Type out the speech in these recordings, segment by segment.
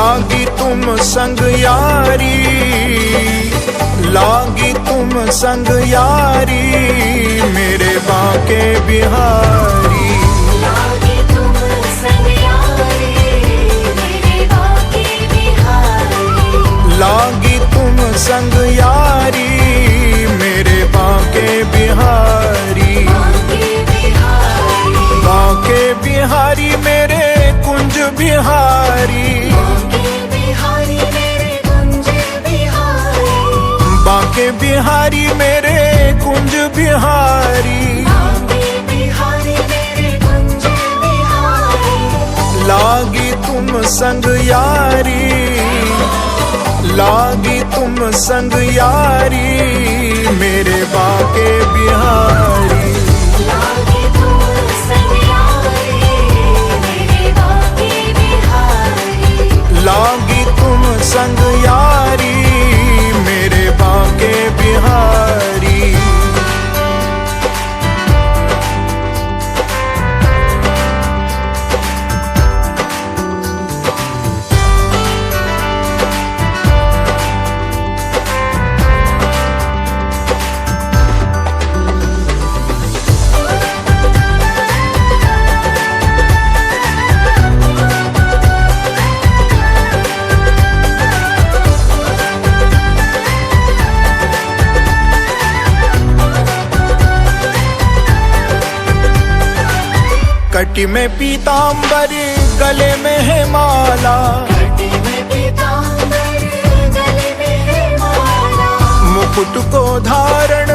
लागी तुम संग यारी, लागी तुम संग यारी, मेरे बांके बिहारी। लागी तुम संग यारी, मेरे बांके बिहारी। लागी तुम संग यारी, मेरे बांके बिहारी। बांके बिहारी मेरे कुंज बिहारी, बांके बिहारी मेरे कुंज बिहारी। लागी तुम संग यारी, लागी तुम संग यारी, मेरे बांके बिहारी। लागी तुम संग यारी, मेरे बांके बिहारी। लागी तुम संग यारी, मेरे बांके बिहारी। कटी में पीतांबर, गले में है माला, कटी में पीतांबर, गले में है माला। मुकुट को धारण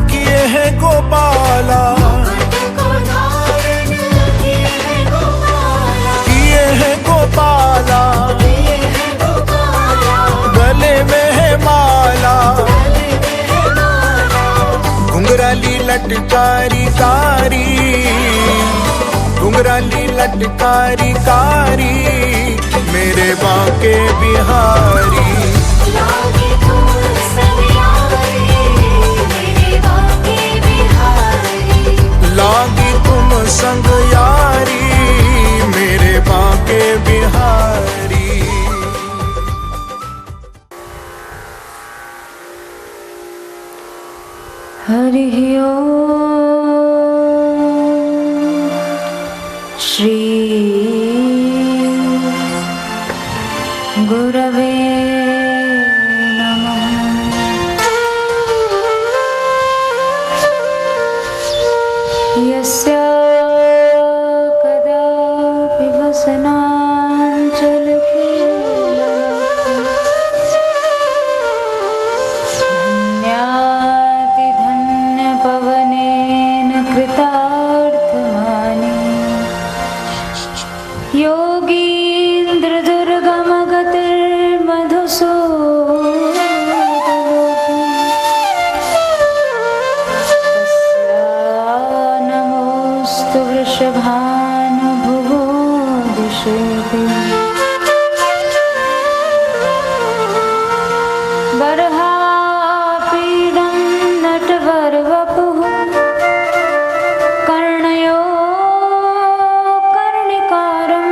किए हैं गोपाला, मुकुट को धारण किए हैं गोपाला, किए हैं गोपाला। किए हैं गोपाला। गले में है माला, गले में है माला। घुंघराली लटकारी कारी, घुंघराली लटकारी कारी, मेरे बांके बिहारी। लागी तुम संग यारी, मेरे बांके बिहारी। लागी तुम संग यारी, मेरे बांके बिहारी। हरि ओम। श्री गुरवे नमः। यस्य कदापि वसनाञ्चलकेलधन्यातिधन्यपवनेन कृतार्थमानि नमोस्तु वृषभानुभुवो दिशेति। बर्हापीडं नटवरवपुः कर्णयो कर्णिकारं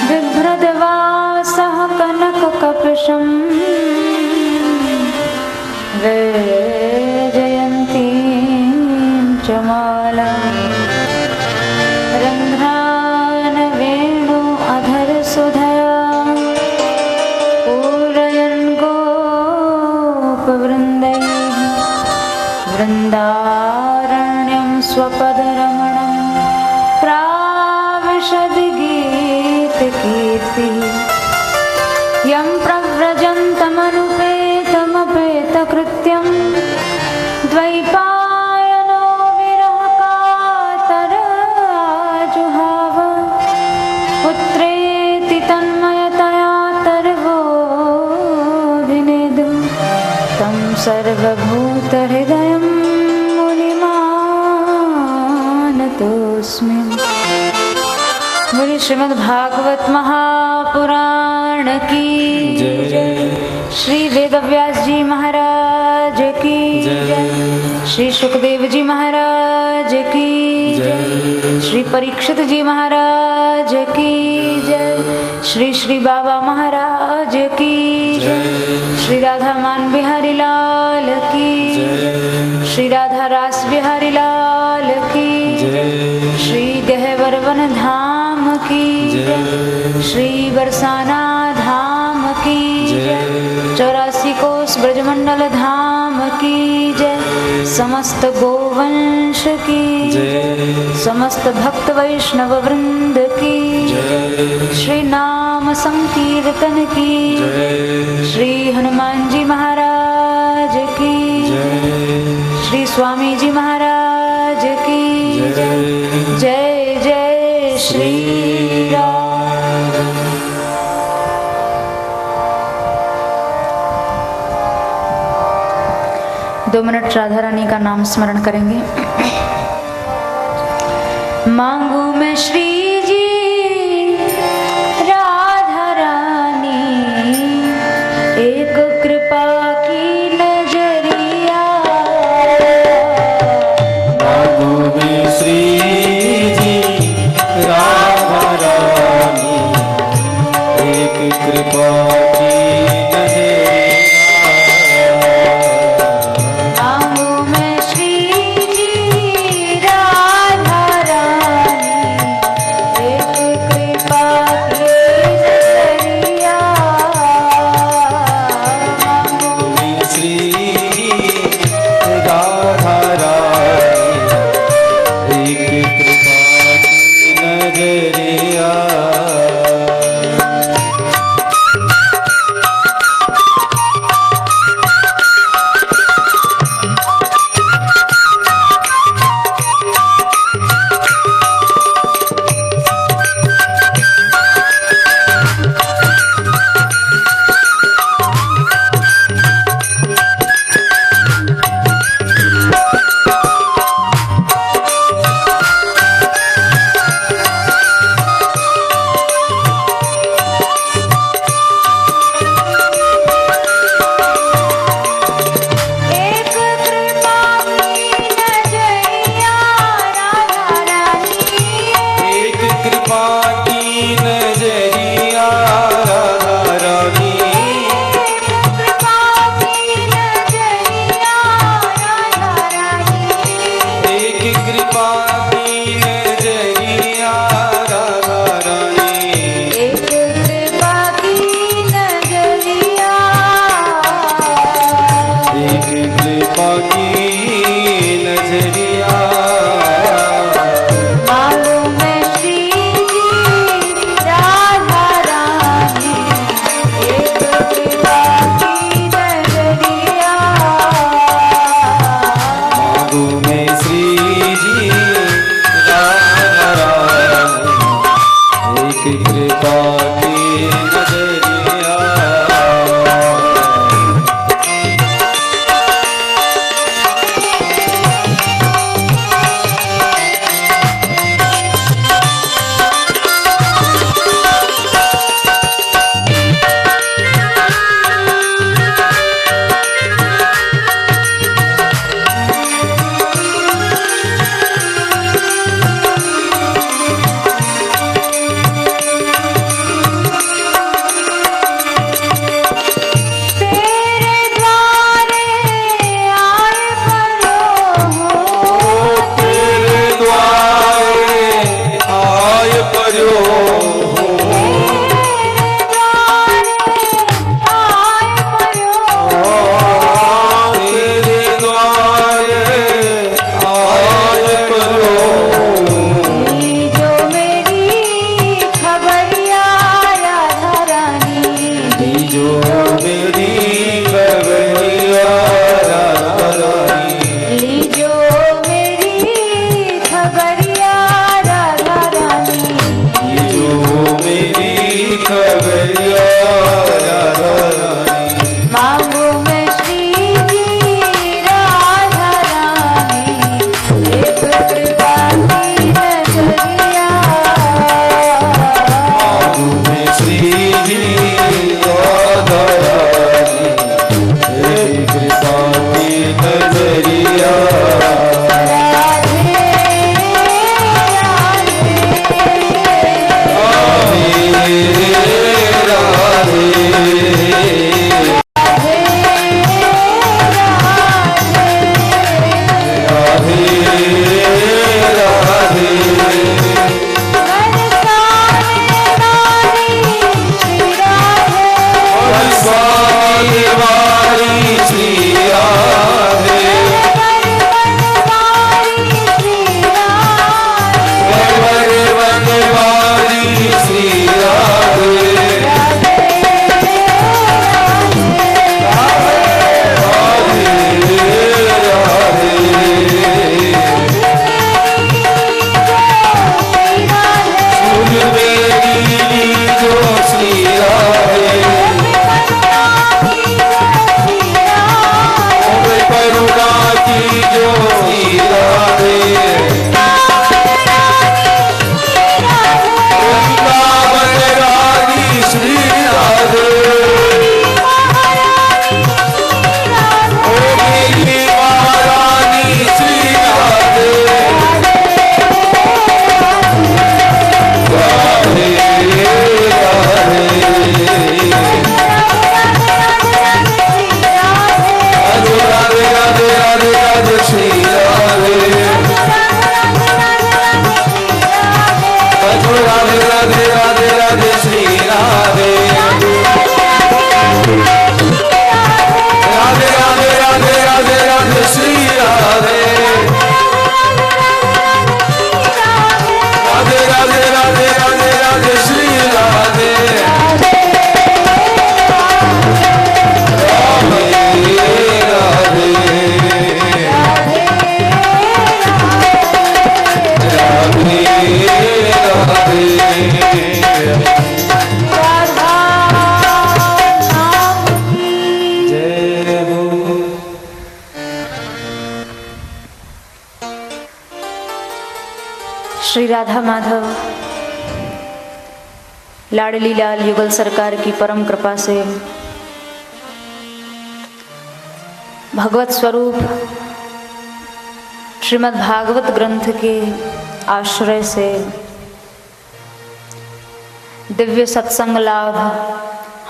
बिभ्रद्वासः कनककपशं वैजयन्तीं च मालां रन्ध्रान् वेणु अधरसुधया पूरयन् गोपवृन्दैः वृन्दारण्यं स्वपदरमणं प्राविशद्गीतकीर्तिः। यं प्रव्रजन्तमनुपेतमपेतकृत्यं द्वैपायनो विरहकातराजुहाव पुत्रेति तन्मयतया तर्वोऽभिनेदुं तं सर्वभूतहृदयं मुनिमानतोऽस्मि। बोलिए श्रीमद् भागवत महापुराण की जय। श्री वेदव्यास जी महाराज की जय। श्री सुखदेव जी महाराज की जय। श्री परीक्षित जी महाराज की जय। श्री श्री बाबा महाराज की जय। श्री राधा मान बिहारी लाल की जय। श्री राधा रास बिहारी लाल की जय। श्री गहवर वन धाम की जय। श्री बरसाना धाम की जय। 84 कोस ब्रजमंडल धाम की जय। समस्त गोवंश की जय। समस्त भक्त वैष्णव वृंद की जय। श्री नाम संकीर्तन की जय। श्री हनुमान जी महाराज की जय। श्री स्वामी जी महाराज की जय। जय जय श्री राम। 2 मिनट राधा रानी का नाम स्मरण करेंगे। मांगू मैं श्री जी राधा रानी एक कृपा की नजरिया। मांगू मैं श्री जी राधा रानी एक कृपा श्री जी श्री राधा माधव लाडली लाल युगल सरकार की परम कृपा से भगवत स्वरूप श्रीमद् भागवत ग्रंथ के आश्रय से दिव्य सत्संग लाभ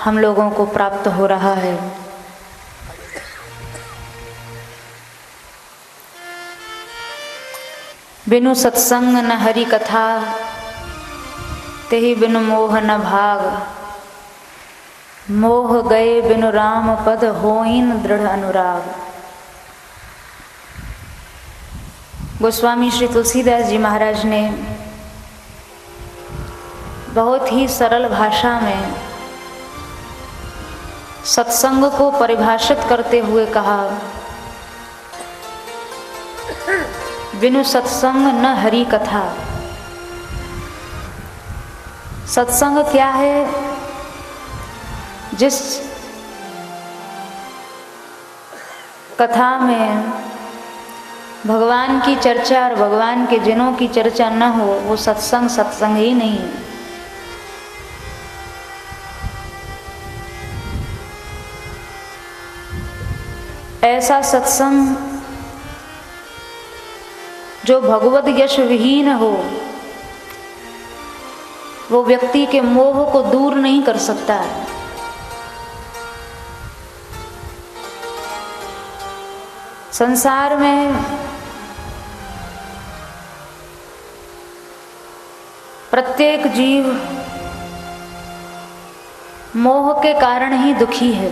हम लोगों को प्राप्त हो रहा है। बिनु सत्संग न हरि कथा, तेहि बिनु मोह न भाग। मोह गए बिनु राम पद, होइन दृढ़ अनुराग। गोस्वामी श्री तुलसीदास जी महाराज ने बहुत ही सरल भाषा में सत्संग को परिभाषित करते हुए कहा, बिनु सत्संग न हरि कथा। सत्संग क्या है? जिस कथा में भगवान की चर्चा और भगवान के जनों की चर्चा न हो, वो सत्संग सत्संग ही नहीं है। ऐसा सत्संग जो भगवत यश विहीन हो, वो व्यक्ति के मोह को दूर नहीं कर सकता है। संसार में प्रत्येक जीव मोह के कारण ही दुखी है।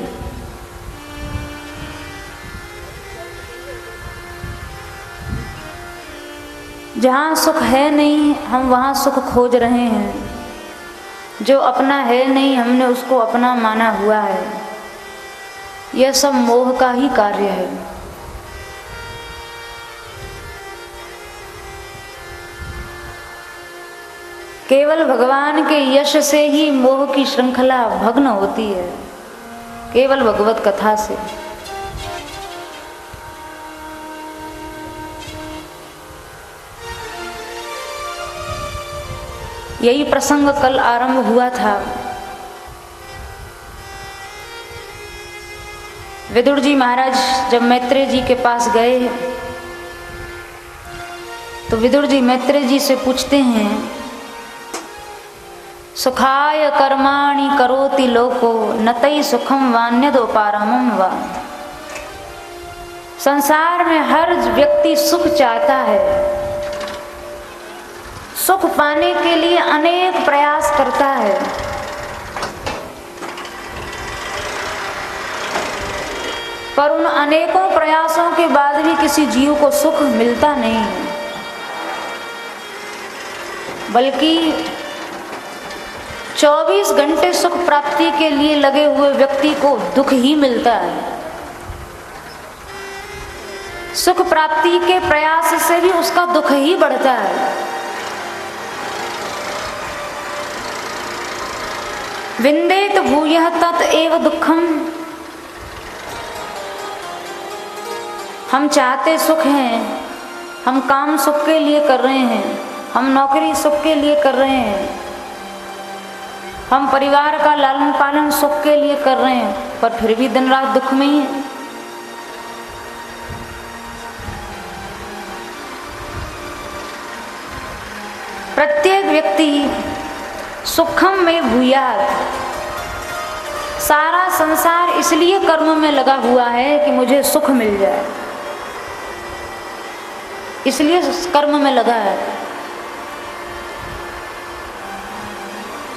जहाँ सुख है नहीं, हम वहाँ सुख खोज रहे हैं। जो अपना है नहीं, हमने उसको अपना माना हुआ है। यह सब मोह का ही कार्य है। केवल भगवान के यश से ही मोह की श्रृंखला भग्न होती है, केवल भगवत कथा से। यही प्रसंग कल आरंभ हुआ था। विदुर जी महाराज जब मैत्रेय जी के पास गए तो विदुर जी मैत्रेय जी से पूछते हैं, सुखाय कर्माणि करोति लोको नतई सुखम वान्यदो पारमम वा। संसार में हर व्यक्ति सुख चाहता है, सुख पाने के लिए अनेक प्रयास करता है, पर उन अनेकों प्रयासों के बाद भी किसी जीव को सुख मिलता नहीं है, बल्कि 24 घंटे सुख प्राप्ति के लिए लगे हुए व्यक्ति को दुख ही मिलता है। सुख प्राप्ति के प्रयास से भी उसका दुख ही बढ़ता है। विंदेत भूयः तत एव दुखम। हम चाहते सुख हैं, हम काम सुख के लिए कर रहे हैं, हम नौकरी सुख के लिए कर रहे हैं, हम परिवार का लालन पालन सुख के लिए कर रहे हैं, पर फिर भी दिन रात दुख में ही है। प्रत्येक व्यक्ति सुखम में भूयात। सारा संसार इसलिए कर्म में लगा हुआ है कि मुझे सुख मिल जाए, इसलिए कर्म में लगा है,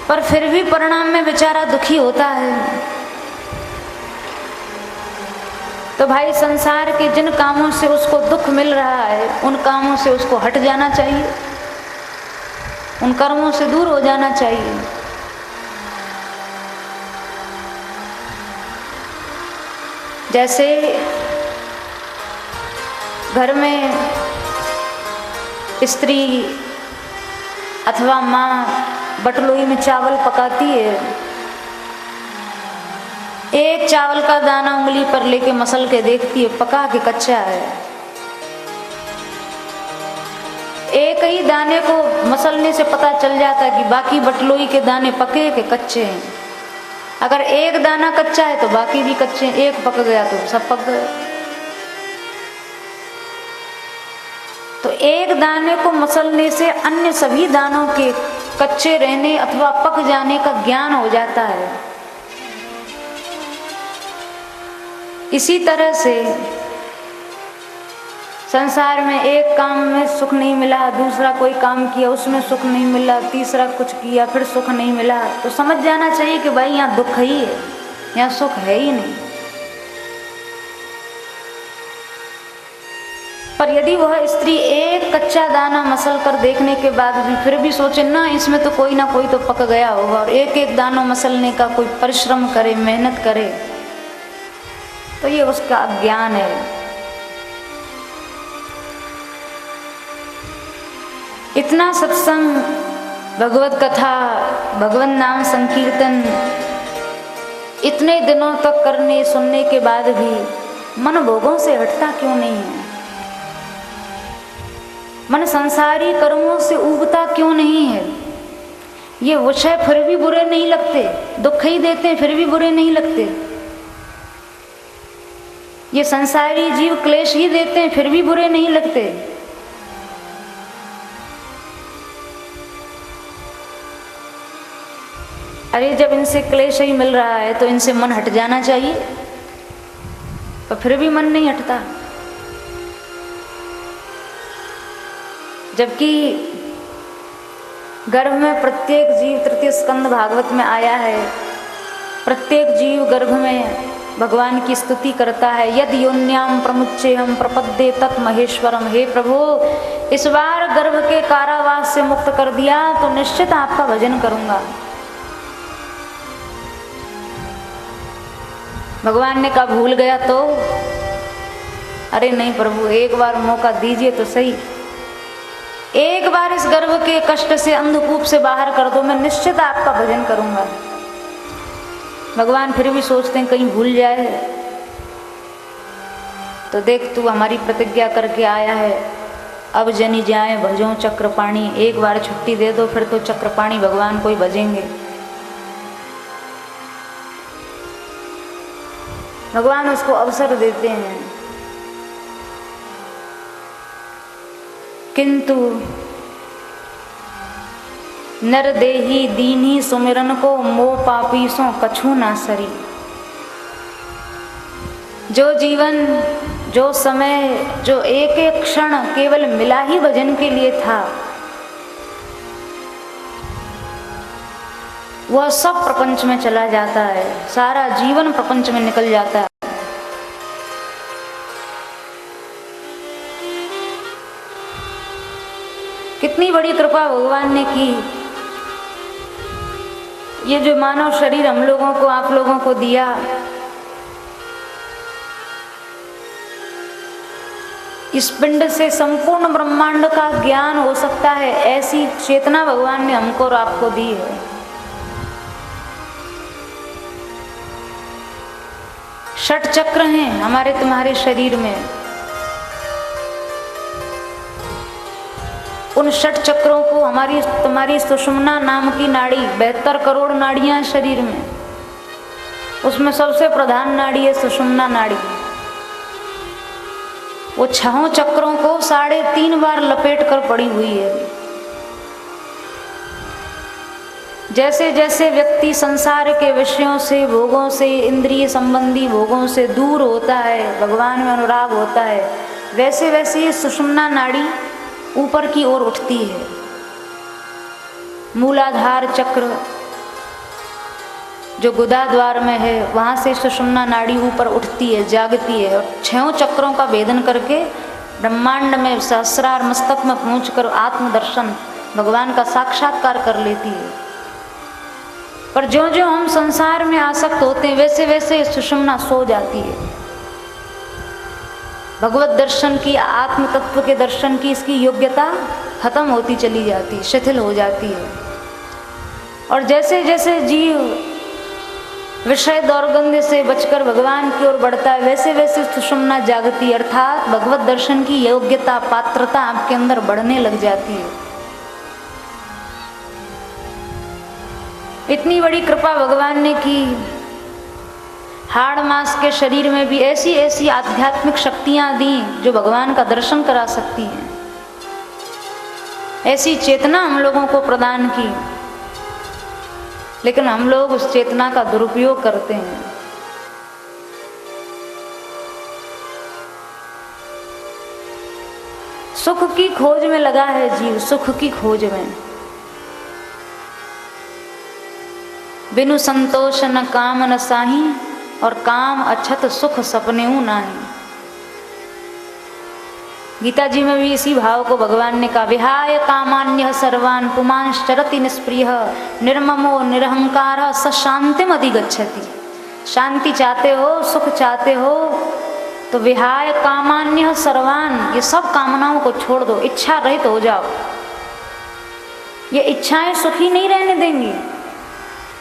पर फिर भी परिणाम में बेचारा दुखी होता है। तो भाई, संसार के जिन कामों से उसको दुख मिल रहा है, उन कामों से उसको हट जाना चाहिए, उन कर्मों से दूर हो जाना चाहिए। जैसे घर में स्त्री अथवा माँ बटलोई में चावल पकाती है, एक चावल का दाना उंगली पर लेके मसल के देखती है, पका के कच्चा है। एक ही दाने को मसलने से पता चल जाता है कि बाकी बटलोई के दाने पके के कच्चे हैं। अगर एक दाना कच्चा है तो बाकी भी कच्चे हैं, एक पक गया तो सब पक गए। तो एक दाने को मसलने से अन्य सभी दानों के कच्चे रहने अथवा पक जाने का ज्ञान हो जाता है। इसी तरह से संसार में एक काम में सुख नहीं मिला, दूसरा कोई काम किया उसमें सुख नहीं मिला, तीसरा कुछ किया फिर सुख नहीं मिला, तो समझ जाना चाहिए कि भाई यहाँ दुख ही है, यहाँ सुख है ही नहीं। पर यदि वह स्त्री एक कच्चा दाना मसल कर देखने के बाद भी फिर भी सोचे ना इसमें तो कोई तो पक गया होगा, और एक एक दाना मसलने का कोई परिश्रम करे, मेहनत करे, तो ये उसका अज्ञान है। इतना सत्संग, भगवत कथा, भगवत नाम संकीर्तन इतने दिनों तक करने सुनने के बाद भी मन भोगों से हटता क्यों नहीं है? मन संसारी कर्मों से उबता क्यों नहीं है? ये विषय फिर भी बुरे नहीं लगते, दुख ही देते हैं फिर भी बुरे नहीं लगते। ये संसारी जीव क्लेश ही देते हैं फिर भी बुरे नहीं लगते। अरे जब इनसे क्लेश ही मिल रहा है तो इनसे मन हट जाना चाहिए, पर फिर भी मन नहीं हटता। जबकि गर्भ में प्रत्येक जीव, तृतीय स्कंद भागवत में आया है, प्रत्येक जीव गर्भ में भगवान की स्तुति करता है। यद योन्याम प्रमुच्चेहम प्रपद्ये तत् महेश्वरम। हे प्रभु, इस बार गर्भ के कारावास से मुक्त कर दिया तो निश्चित आपका भजन करूंगा। भगवान ने कहा भूल गया तो? अरे नहीं प्रभु, एक बार मौका दीजिए तो सही, एक बार इस गर्भ के कष्ट से, अंधकूप से बाहर कर दो, मैं निश्चित आपका भजन करूंगा। भगवान फिर भी सोचते हैं कहीं भूल जाए, तो देख तू हमारी प्रतिज्ञा करके आया है, अब जनी जाए भजो चक्रपाणी, एक बार छुट्टी दे दो फिर तो चक्रपाणी भगवान को ही भजेंगे। भगवान उसको अवसर देते हैं, किंतु नर देही दीनी सुमिरन को मोह पापी सो कछु ना सरी। जो जीवन, जो समय, जो एक एक क्षण केवल मिला ही भजन के लिए था, वह सब प्रपंच में चला जाता है, सारा जीवन प्रपंच में निकल जाता है। कितनी बड़ी कृपा भगवान ने की। ये जो मानव शरीर हम लोगों को, आप लोगों को दिया, इस पिंड से संपूर्ण ब्रह्मांड का ज्ञान हो सकता है, ऐसी चेतना भगवान ने हमको और आपको दी है। षट चक्र हैं हमारे तुम्हारे शरीर में। उन षट चक्रों को, हमारी तुम्हारी सुषुम्ना नाम की नाड़ी, 72 करोड़ नाड़ियां शरीर में, उसमें सबसे प्रधान नाड़ी है सुषुम्ना नाड़ी। वो 6 चक्रों को 3.5 बार लपेट कर पड़ी हुई है। जैसे जैसे व्यक्ति संसार के विषयों से, भोगों से, इंद्रिय संबंधी भोगों से दूर होता है, भगवान में अनुराग होता है, वैसे वैसे ये सुषुम्ना नाड़ी ऊपर की ओर उठती है। मूलाधार चक्र जो गुदा द्वार में है, वहाँ से सुषुम्ना नाड़ी ऊपर उठती है, जागती है, और 6 चक्रों का भेदन करके ब्रह्मांड में सहस्रार मस्तक में पहुँचकर आत्मदर्शन, भगवान का साक्षात्कार कर लेती है। पर जो जो हम संसार में आसक्त होते हैं, वैसे वैसे सुषुम्ना सो जाती है। भगवत दर्शन की, आत्म तत्व के दर्शन की इसकी योग्यता खत्म होती चली जाती है, शिथिल हो जाती है। और जैसे जैसे जीव विषय दौर्गंध से बचकर भगवान की ओर बढ़ता है, वैसे वैसे सुषुम्ना जागती, अर्थात भगवत दर्शन की योग्यता पात्रता आपके अंदर बढ़ने लग जाती है। इतनी बड़ी कृपा भगवान ने की, हाड़ मास के शरीर में भी ऐसी ऐसी आध्यात्मिक शक्तियां दी जो भगवान का दर्शन करा सकती हैं। ऐसी चेतना हम लोगों को प्रदान की, लेकिन हम लोग उस चेतना का दुरुपयोग करते हैं। सुख की खोज में लगा है जीव, सुख की खोज में। बिनु संतोष न काम न साही, और काम अछत सुख सपनेऊ नाही। गीता जी में भी इसी भाव को भगवान ने कहा, विहाय कामान्य सर्वान् पुमांश्चरति निष्प्रिय निर्ममो निरहंकार स शांतिम अधिगच्छति। शांति चाहते हो, सुख चाहते हो, तो विहाय कामान्य सर्वान्, ये सब कामनाओं को छोड़ दो, इच्छा रहित हो जाओ। ये इच्छाएं सुखी नहीं रहने देंगी,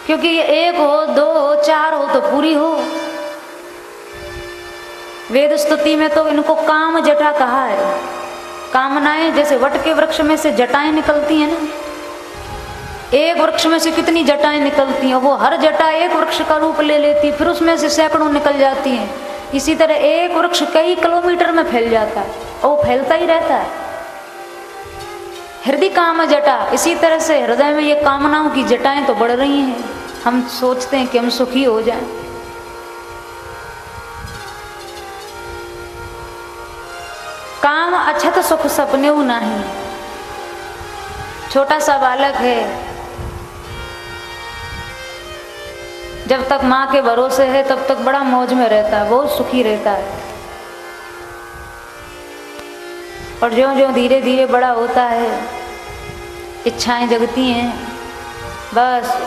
क्योंकि ये एक हो, दो हो, चार हो तो पूरी हो। वेद स्तुति में तो इनको काम जटा कहा है। कामनाएं जैसे वट के वृक्ष में से जटाएं निकलती हैं ना, एक वृक्ष में से कितनी जटाएं निकलती हैं, वो हर जटा एक वृक्ष का रूप ले लेती, फिर उसमें से सैकड़ों निकल जाती हैं। इसी तरह एक वृक्ष कई किलोमीटर में फैल जाता है और वो फैलता ही रहता है। हृदय काम जटा, इसी तरह से हृदय में ये कामनाओं की जटाएं तो बढ़ रही हैं। हम सोचते हैं कि हम सुखी हो जाएं, काम अछत सुख सपनेऊ नाही। छोटा सा बालक है, जब तक माँ के भरोसे है तब तक बड़ा मौज में रहता है, बहुत सुखी रहता है। और ज्यों ज्यों धीरे धीरे बड़ा होता है, इच्छाएं जगती हैं, बस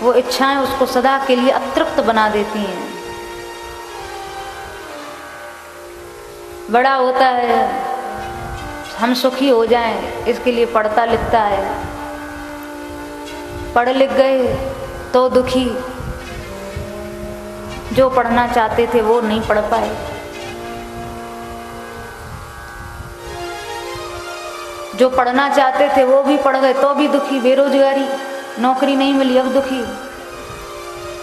वो इच्छाएं उसको सदा के लिए अतृप्त बना देती हैं। बड़ा होता है, हम सुखी हो जाएं, इसके लिए पढ़ता लिखता है। पढ़ लिख गए तो दुखी, जो पढ़ना चाहते थे वो नहीं पढ़ पाए। जो पढ़ना चाहते थे वो भी पढ़ गए तो भी दुखी। बेरोजगारी, नौकरी नहीं मिली, अब दुखी।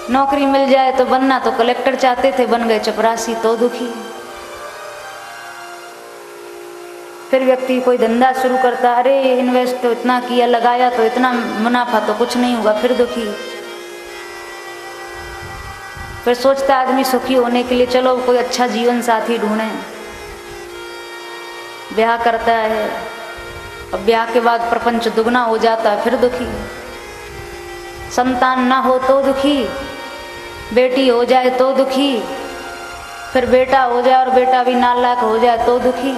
नौकरी मिल जाए तो बनना तो कलेक्टर चाहते थे, बन गए चपरासी तो दुखी। फिर व्यक्ति कोई धंधा शुरू करता, अरे इन्वेस्ट तो इतना किया, लगाया तो इतना मुनाफा, तो कुछ नहीं हुआ, फिर दुखी। फिर सोचता आदमी सुखी होने के लिए चलो कोई अच्छा जीवन साथी ढूंढे, ब्याह करता है। अब ब्याह के बाद प्रपंच दुगना हो जाता है, फिर दुखी। संतान ना हो तो दुखी, बेटी हो जाए तो दुखी, फिर बेटा हो जाए और बेटा भी नालायक हो जाए तो दुखी।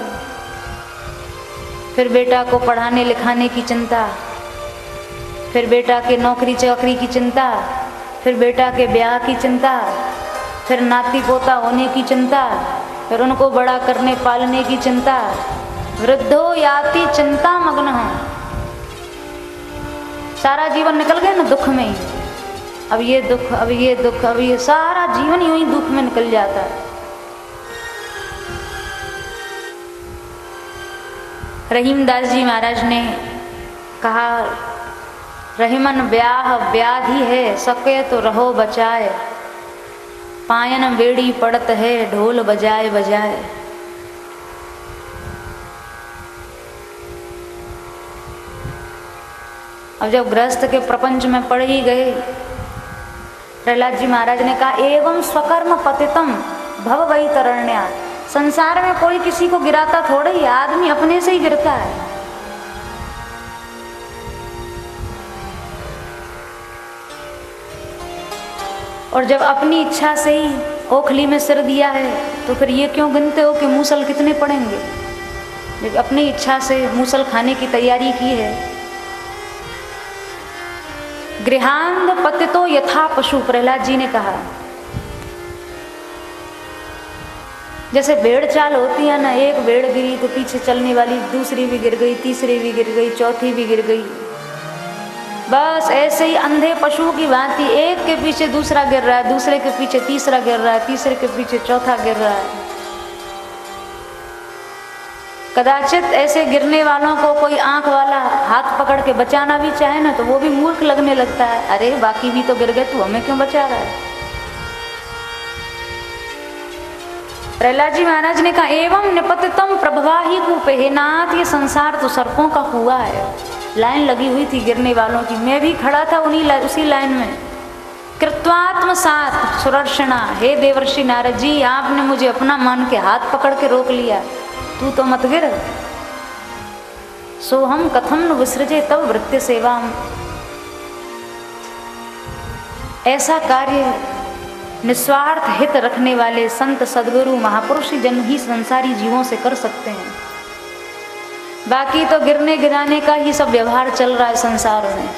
फिर बेटा को पढ़ाने लिखाने की चिंता, फिर बेटा के नौकरी चाकरी की चिंता, फिर बेटा के ब्याह की चिंता, फिर नाती पोता होने की चिंता, फिर उनको बड़ा करने पालने की चिंता। वृद्धो याति चिंता मग्न हो। सारा जीवन निकल गया ना दुख में ही, अब ये दुख, अब ये दुख, अब ये, सारा जीवन यूं ही दुख में निकल जाता है। रहीमदास जी महाराज ने कहा, रहीमन ब्याह व्याधि है, सके तो रहो बचाए, पायन बेड़ी पड़त है, ढोल बजाए बजाए। अब जब गृहस्थ के प्रपंच में पड़ ही गए, प्रहलाद जी महाराज ने कहा, एवं स्वकर्म पतितम भव वही तरण्या। संसार में कोई किसी को गिराता थोड़ा ही, आदमी अपने से ही गिरता है। और जब अपनी इच्छा से ही ओखली में सिर दिया है, तो फिर ये क्यों गिनते हो कि मूसल कितने पड़ेंगे? जब अपनी इच्छा से मूसल खाने की तैयारी की है। गृहांध पतितो यथा पशु, प्रहलाद जी ने कहा, जैसे भेड़ चाल होती है ना, एक भेड़ गिरी तो पीछे चलने वाली दूसरी भी गिर गई, तीसरी भी गिर गई, चौथी भी गिर गई। बस ऐसे ही अंधे पशु की भांति एक के पीछे दूसरा गिर रहा है, दूसरे के पीछे तीसरा गिर रहा है, तीसरे के पीछे चौथा गिर रहा है। कदाचित ऐसे गिरने वालों को कोई आंख वाला हाथ पकड़ के बचाना भी चाहे ना, तो वो भी मूर्ख लगने लगता है। अरे बाकी भी तो गिर गए, तू हमें क्यों बचा रहा है। प्रहलाद जी महाराज ने कहा, एवं निपतितम प्रभवाहि कूपे, हे नाथ ये संसार तो सर्पों का कुआं है। लाइन लगी हुई थी गिरने वालों की, मैं भी खड़ा था उसी लाइन में। कृत्वात्म साथ सुदर्शना, हे देवर्षि नारद जी, आपने मुझे अपना मान के हाथ पकड़ के रोक लिया, तू तो मत गिर। सोहम कथम न विसृजे तब वृत्ति सेवा, ऐसा कार्य निस्वार्थ हित रखने वाले संत सद्गुरु महापुरुष जन ही संसारी जीवों से कर सकते हैं। बाकी तो गिरने गिराने का ही सब व्यवहार चल रहा है संसार में।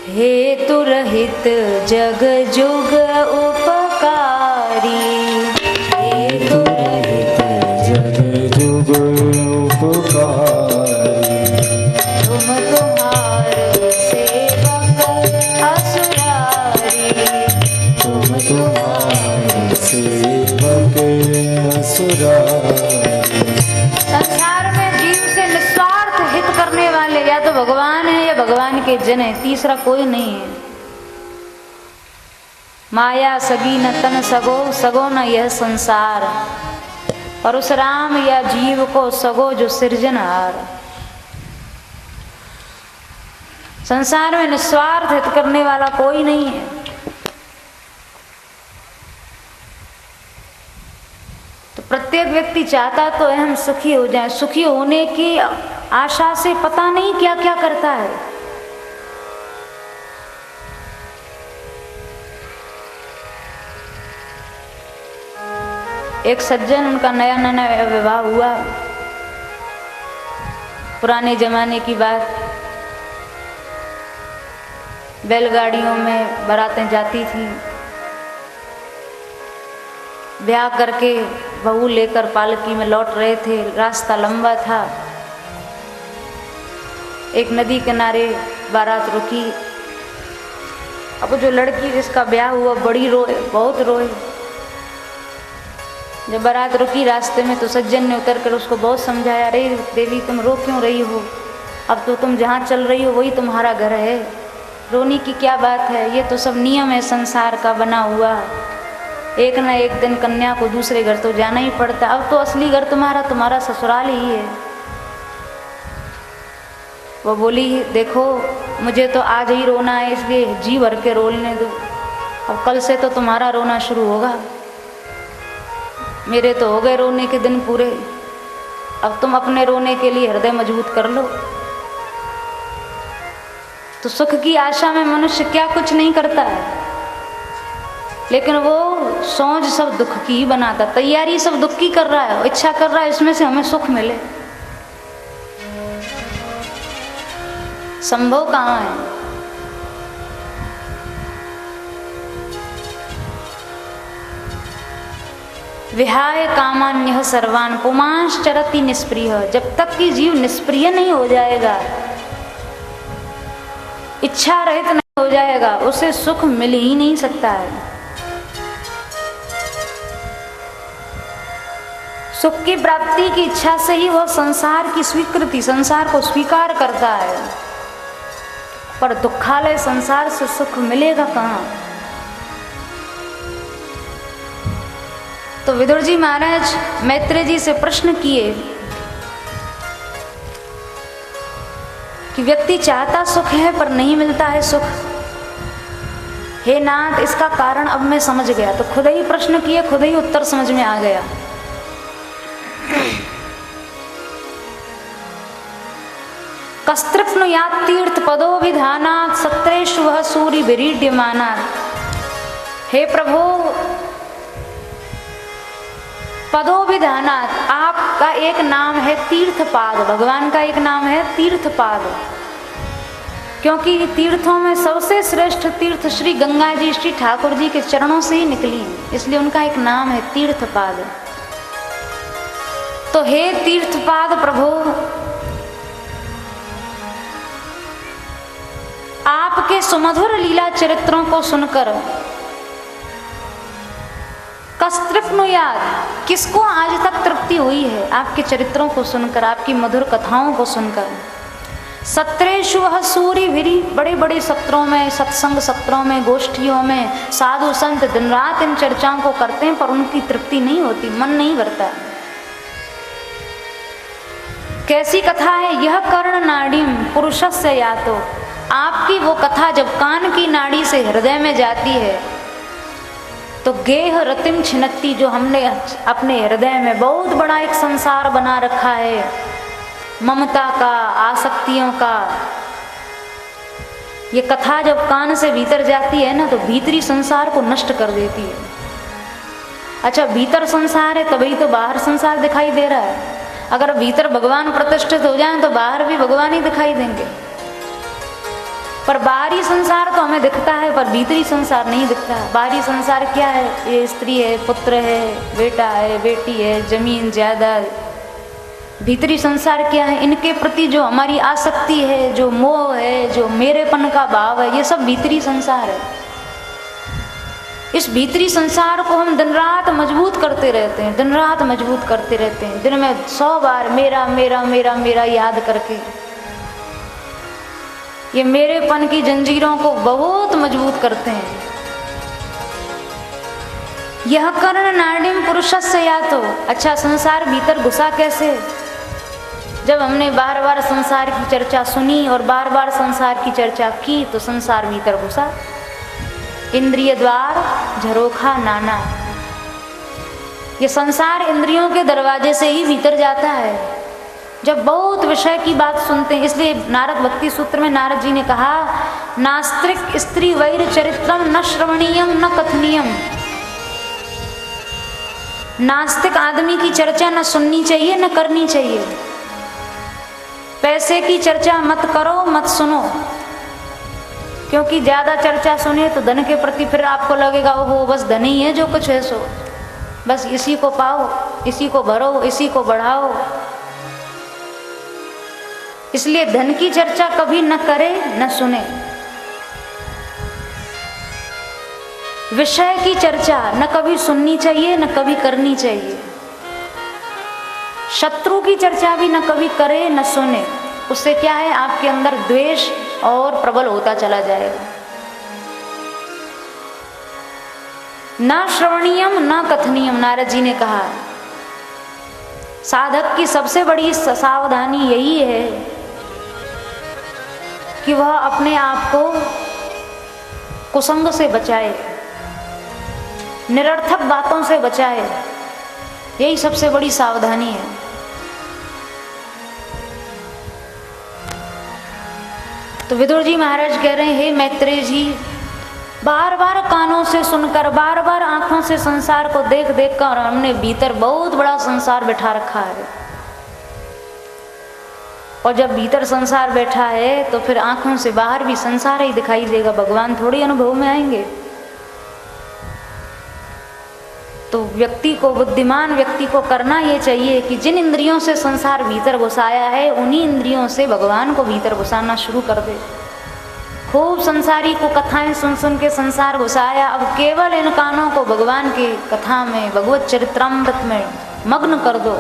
हेतु रहित जग जुग उपकारी, हेतु रहित जग जुग उपकारी, तुम तुम्हारे सेवक असुरारी, तुम तुम्हारे सेवक असुरारी। संसार में जीव से निस्वार्थ हित करने वाले या तो भगवान है या भगवान के जन है, तीसरा कोई नहीं है। माया सगी न तन सगो, सगो न यह संसार, परशुराम या जीव को सगो जो सृजनहार। संसार में निस्वार्थ हित करने वाला कोई नहीं है। तो प्रत्येक व्यक्ति चाहता तो है हम सुखी हो जाएं, सुखी होने की आशा से पता नहीं क्या क्या करता है। एक सज्जन, उनका नया नया विवाह हुआ, पुराने जमाने की बात, बैलगाड़ियों में बारातें जाती थी। ब्याह करके बहू लेकर पालकी में लौट रहे थे, रास्ता लंबा था। एक नदी किनारे बारात रुकी। अब जो लड़की जिसका ब्याह हुआ बड़ी रोए, बहुत रोए। जब बारात रुकी रास्ते में तो सज्जन ने उतर कर उसको बहुत समझाया, अरे देवी तुम रो क्यों रही हो, अब तो तुम जहाँ चल रही हो वही तुम्हारा घर है, रोने की क्या बात है, ये तो सब नियम है संसार का बना हुआ। एक न एक दिन कन्या को दूसरे घर तो जाना ही पड़ता, अब तो असली घर तुम्हारा ससुराल ही है। वो बोली, देखो मुझे तो आज ही रोना है, इसलिए जी भर के रोने दो, अब कल से तो तुम्हारा रोना शुरू होगा। मेरे तो हो गए रोने के दिन पूरे, अब तुम अपने रोने के लिए हृदय मजबूत कर लो। तो सुख की आशा में मनुष्य क्या कुछ नहीं करता है, लेकिन वो सोच सब दुख की ही बनाता, तैयारी सब दुख की कर रहा है, इच्छा कर रहा है इसमें से हमें सुख मिले। संभव कहाँ है। विहाय कामान्यः सर्वान् पुमांश्चरति निष्प्रियः, जब तक कि जीव निष्प्रिय नहीं हो जाएगा, इच्छा रहित नहीं हो जाएगा, उसे सुख मिल ही नहीं सकता है। सुख की प्राप्ति की इच्छा से ही वह संसार की स्वीकृति, संसार को स्वीकार करता है, पर दुखालय संसार से सुख मिलेगा कहाँ। तो विदुर जी महाराज मैत्रेय जी से प्रश्न किए कि व्यक्ति चाहता सुख है पर नहीं मिलता है सुख, हे नाथ इसका कारण अब मैं समझ गया। तो खुद ही प्रश्न किए, खुद ही उत्तर समझ में आ गया। कस्तृप्नु यात् तीर्थ पदोभिधानात् सत्रेषु वह सूरि विरीड्यमानात्। हे प्रभु पदोभिधानात्, आपका एक नाम है तीर्थपाद, भगवान का एक नाम है तीर्थपाद, क्योंकि तीर्थों में सबसे श्रेष्ठ तीर्थ श्री गंगा जी, श्री ठाकुर जी के चरणों से ही निकली है, इसलिए उनका एक नाम है तीर्थपाद। तो हे तीर्थपाद प्रभु, आपके सुमधुर लीला चरित्रों को सुनकर कस्तृप्नुयाद, किसको आज तक तृप्ति हुई है आपके चरित्रों को सुनकर, आपकी मधुर कथाओं को सुनकर। सत्रेषु वह सूरी भिरी, बड़े बड़े सत्रों में, सत्संग सत्रों में, गोष्ठियों में साधु संत दिन रात इन चर्चाओं को करते हैं, पर उनकी तृप्ति नहीं होती, मन नहीं भरता। कैसी कथा है? यह कर्ण नाड़ीम पुरुषस्य यातो, आपकी वो कथा जब कान की नाड़ी से हृदय में जाती है तो गेह रतिम छिनत्ती, जो हमने अपने हृदय में बहुत बड़ा एक संसार बना रखा है, ममता का, आसक्तियों का, ये कथा जब कान से भीतर जाती है ना तो भीतरी संसार को नष्ट कर देती है। अच्छा, भीतर संसार है तभी तो बाहर संसार दिखाई दे रहा है। अगर भीतर भगवान प्रतिष्ठित हो जाए तो बाहर भी भगवान ही दिखाई देंगे। पर बाहरी संसार तो हमें दिखता है पर भीतरी संसार नहीं दिखता। बाहरी संसार क्या है? ये स्त्री है, पुत्र है, बेटा है, बेटी है, जमीन जायदाद। भीतरी संसार क्या है? इनके प्रति जो हमारी आसक्ति है, जो मोह है, जो मेरेपन का भाव है, ये सब भीतरी संसार है। इस भीतरी संसार को हम दिन रात मजबूत करते रहते हैं, दिन रात मजबूत करते रहते हैं, दिन में 100 बार मेरा मेरा मेरा मेरा याद करके ये मेरेपन की जंजीरों को बहुत मजबूत करते हैं। यह कर्ण नाड़ीम पुरुषस्य यातो। अच्छा, संसार भीतर घुसा कैसे? जब हमने बार बार संसार की चर्चा सुनी और बार बार संसार की चर्चा की तो संसार भीतर घुसा। इंद्रिय द्वार झरोखा नाना, ये संसार इंद्रियों के दरवाजे से ही भीतर जाता है जब बहुत विषय की बात सुनते हैं। इसलिए नारद भक्ति सूत्र में नारद जी ने कहा, नास्त्रिक स्त्री वैर चरित्रम न श्रवणीयम न कथनीयम। नास्तिक आदमी की चर्चा न सुननी चाहिए न करनी चाहिए। पैसे की चर्चा मत करो, मत सुनो, क्योंकि ज्यादा चर्चा सुने तो धन के प्रति फिर आपको लगेगा ओहो बस धन ही है जो कुछ है सो, बस इसी को पाओ, इसी को भरो, इसी को बढ़ाओ। इसलिए धन की चर्चा कभी न करे न सुने। विषय की चर्चा न कभी सुननी चाहिए न कभी करनी चाहिए। शत्रु की चर्चा भी न कभी करे न सुने। उससे क्या है, आपके अंदर द्वेष और प्रबल होता चला जाएगा। न श्रवणीयम न कथनीयम, नारद जी ने कहा साधक की सबसे बड़ी सावधानी यही है कि वह अपने आप को कुसंग से बचाए, निरर्थक बातों से बचाए। यही सबसे बड़ी सावधानी है। तो विदुर जी महाराज कह रहे हैं, हे मैत्रेय जी, बार बार कानों से सुनकर, बार बार आंखों से संसार को देख देख कर हमने भीतर बहुत बड़ा संसार बैठा रखा है। और जब भीतर संसार बैठा है तो फिर आंखों से बाहर भी संसार ही दिखाई देगा, भगवान थोड़ी अनुभव में आएंगे। तो व्यक्ति को, बुद्धिमान व्यक्ति को करना ये चाहिए कि जिन इंद्रियों से संसार भीतर घुसाया है उन्हीं इंद्रियों से भगवान को भीतर घुसाना शुरू कर दे। खूब संसारी को कथाएं सुन सुन के संसार घुसाया, अब केवल इन कानों को भगवान की कथा में, भगवत चरित्रामृत में मग्न कर दो।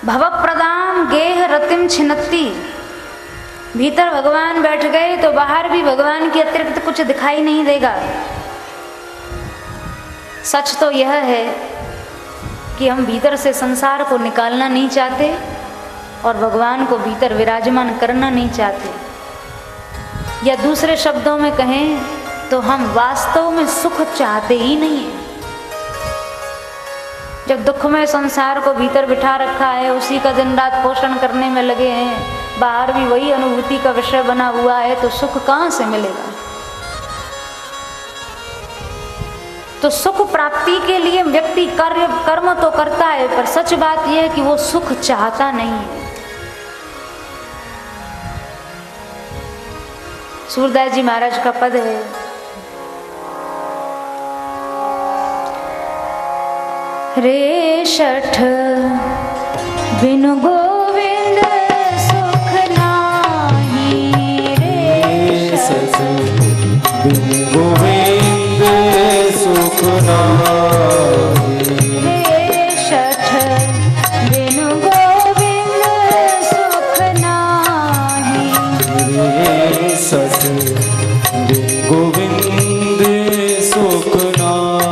भवप्रदाम गेह रतिम छिनत्ती, भीतर भगवान बैठ गए तो बाहर भी भगवान के अतिरिक्त कुछ दिखाई नहीं देगा। सच तो यह है कि हम भीतर से संसार को निकालना नहीं चाहते और भगवान को भीतर विराजमान करना नहीं चाहते। या दूसरे शब्दों में कहें तो हम वास्तव में सुख चाहते ही नहीं है। जब दुख में संसार को भीतर बिठा रखा है, उसी का दिन रात पोषण करने में लगे हैं, बाहर भी वही अनुभूति का विषय बना हुआ है, तो सुख कहाँ से मिलेगा? तो सुख प्राप्ति के लिए व्यक्ति कर्म तो करता है, पर सच बात यह है कि वो सुख चाहता नहीं है। सूरदास जी महाराज का पद है, रे शठ बिनु गोविंद नाही। रे शठ बिनु गोविंद सुख नाही। रे सठ बिन गोविंद सुख नाही।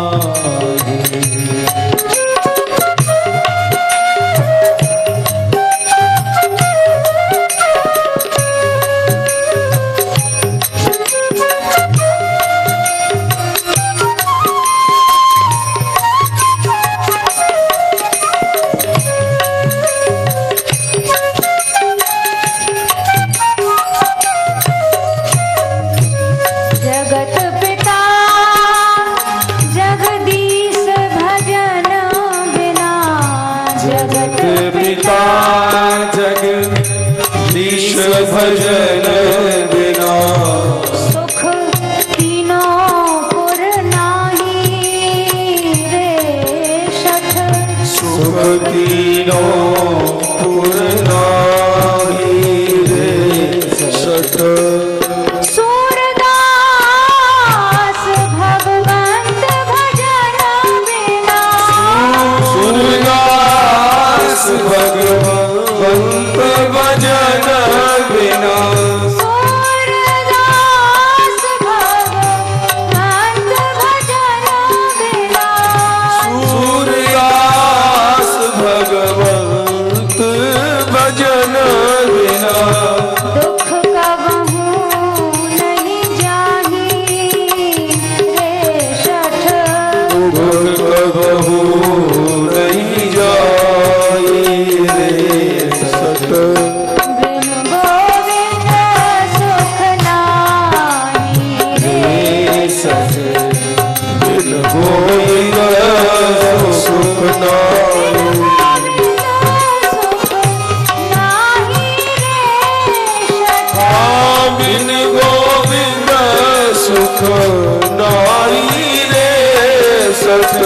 जगत पिता जगदीश भजन बिना। जगत पिता जगदीश भजन बिना। सुख तीनों पुर नाही। रे शठ सुख तीनों पुर नाही। रे शठ सूरदास भगवंत भजन बिना। सूरदास भगवंत भजन बिना। सूरदास भगवंत भजन बिना। सूरदास भगवंत भजन बिना। दुख कबहू नहीं जाही। रे शठ दुख कबहू नहीं जाई। रे सत बिनु गोविंद सुख नाही। रे सत बिन गोविंद सुख नाही। बिन गोविंद सुख नाही। रे सत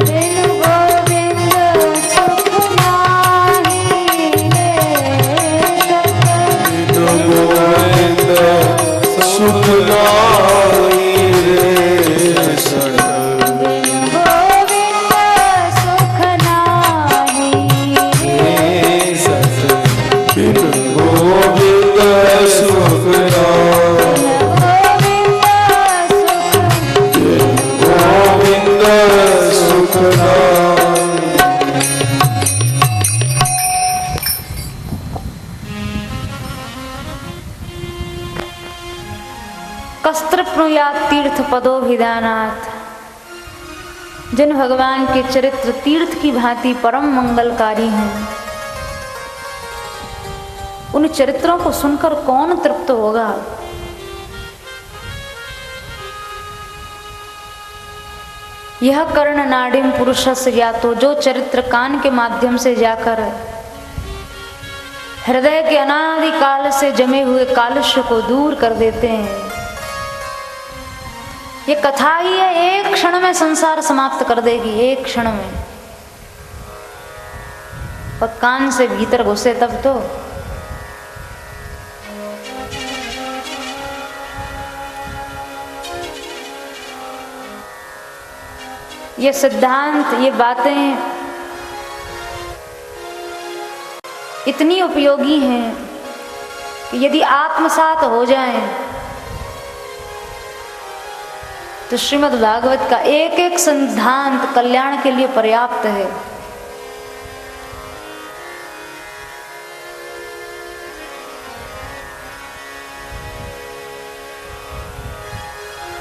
बिनु गोविंद सुख नाही। रे शठ बिन गोविंद सुख नाही। रे सत बिनु गोविंद सुख नाही। रे सत बिन गोविंद सुख नाही। गोविंद सुख नाही। कस्त्र प्नुयात् तीर्थ पदोभिधानात्। जिन भगवान के चरित्र तीर्थ की भांति परम मंगलकारी हैं, उन चरित्रों को सुनकर कौन तृप्त होगा। यह कर्ण नाडिम पुरुषस्य ज्ञातो। जो चरित्र कान के माध्यम से जाकर हृदय के अनादि काल से जमे हुए कालुष्य को दूर कर देते हैं। ये कथा ही है, एक क्षण में संसार समाप्त कर देगी, एक क्षण में। पर कान से भीतर घुसे तब तो। ये सिद्धांत, ये बातें इतनी उपयोगी हैं कि यदि आत्मसात हो जाएं तो श्रीमद् भागवत का एक एक सिद्धांत कल्याण के लिए पर्याप्त है।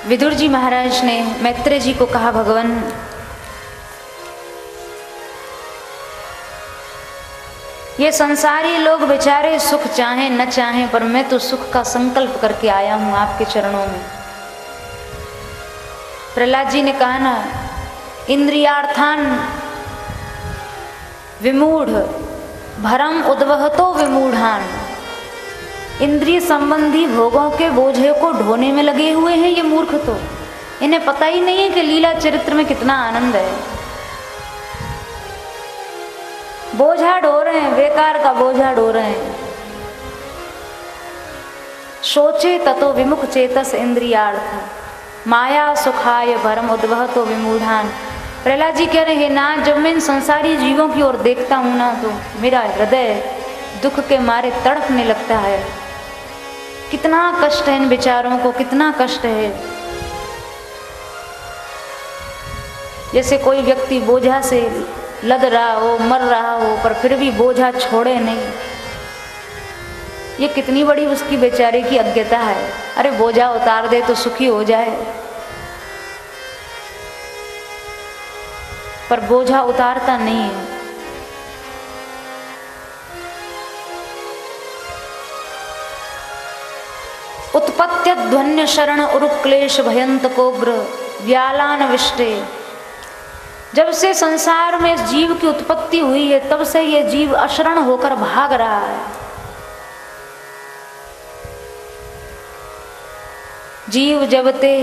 विदुर जी महाराज ने मैत्रेय जी को कहा, भगवान ये संसारी लोग बेचारे सुख चाहें न चाहें, पर मैं तो सुख का संकल्प करके आया हूं आपके चरणों में। प्रहलाद जी ने कहा ना, इंद्रियार्थान विमूढ़ भरम उद्वहतो विमूढ़ान। इंद्रिय संबंधी भोगों के बोझे को ढोने में लगे हुए हैं ये मूर्ख। तो इन्हें पता ही नहीं है कि लीला चरित्र में कितना आनंद है। बोझा ढो रहे हैं, बेकार का बोझा ढो रहे हैं। सोचे ततो विमुख चेतस इंद्रियार्थ। माया सुखाय भरम उद्वहतो विमूढ़ान। प्रहलाद जी कह रहे हैं नाथ, जब मैं इन संसारी जीवों की ओर देखता हूँ ना तो मेरा हृदय दुख के मारे तड़पने लगता है। कितना कष्ट है इन बेचारों को, कितना कष्ट है। जैसे कोई व्यक्ति बोझा से लद रहा हो, मर रहा हो, पर फिर भी बोझा छोड़े नहीं। ये कितनी बड़ी उसकी बेचारे की अज्ञता है। अरे बोझा उतार दे तो सुखी हो जाए, पर बोझा उतारता नहीं है। उत्पत्त्यध्वन्य शरण उरुक्लेश भयंत कोग्र व्यालान विष्टे। जब से संसार में इस जीव की उत्पत्ति हुई है तब से ये जीव अशरण होकर भाग रहा है। जीव जबते